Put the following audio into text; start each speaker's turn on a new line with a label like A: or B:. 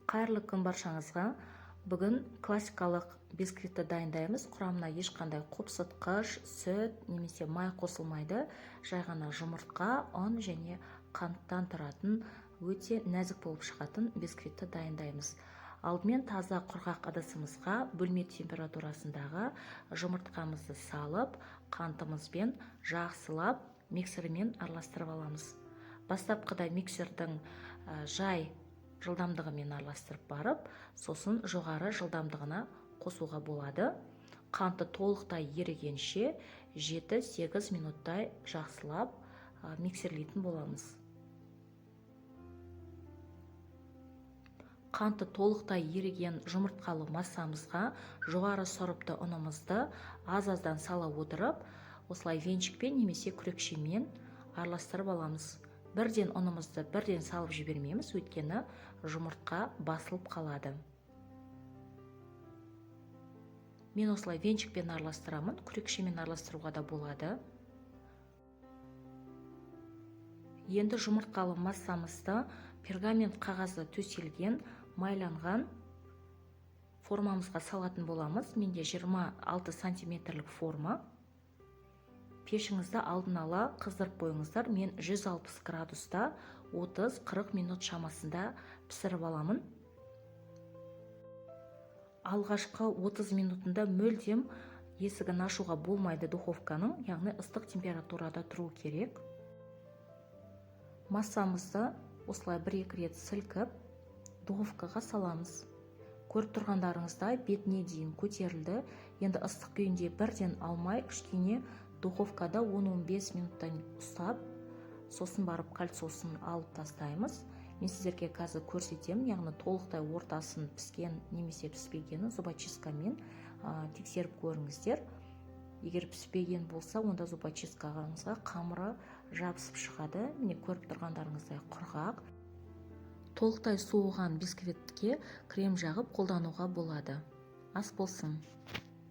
A: Қайырлы күн баршаңызға. Бүгін классикалық бисквитті дайындаймыз. Құрамына ешқандай қопсытқыш, сүт немесе май қосылмайды. Жай ғана жұмыртқа, ұн және қанттан тұратын өте нәзік болып шығатын бисквитті дайындаймыз. Алдымен таза құрғақ ыдысымызға бөлме температурасындағы жұмыртқамызды салып, қантымызбен жақсылап миксермен араластырып аламыз. Бастапқыда миксердің жай жылдамдығымен араластырып барып, сосын жоғары жылдамдығына қосуға болады. Қанты толықтай ерігенше 7-8 минуттай жақсылап миксерлейтін боламыз. Қанты толықтай еріген жұмыртқалы массамызға жоғары сұрыпты ұнымызды аз-аздан сала отырып, осылай венчикпен немесе күрекшемен араластырып аламыз. Бірден ұнымызды бірден салып жібермейміз, өйткені жұмыртқа басылып қалады. Мен осылай венчикпен араластырамын, күрекшемен араластыруға да болады. Енді жұмыртқалы массамызды пергамент қағазы төселген майланған формамызға салатын боламыз. Менде 26 сантиметрлік форма. Пешіңізді алдын ала қыздырып қойыңыздар. Мен 160 градуста 30-40 минут шамасында пісіріп аламын. Алғашқы 30 минутында мүлдем есігін ашуға болмайды духовканың, яғни ыстық температурада тұру керек. Массамызды осылай 1-2 рет сілкіп, духовкаға саламыз. Көріп тұрғандарыңыздай бетіне дейін көтерілді. Енді ыстық күйінде бірден алмай, кішкене духовкада 10-15 минуттан ұстап, сосын барып кальцосын алып тастаймыз. Мен сіздерге қазір көрсетемін, яғни толықтай ортасын піскен немесе піспегені зубочисткамен тексеріп көріңіздер. Егер піспеген болса, онда зубочисткаңызға қамыры жабысып шығады. Міне көріп тұрғандарыңыздай құрғақ. Толықтай суыған бисквитке крем жағып қолдануға болады. Ас болсын.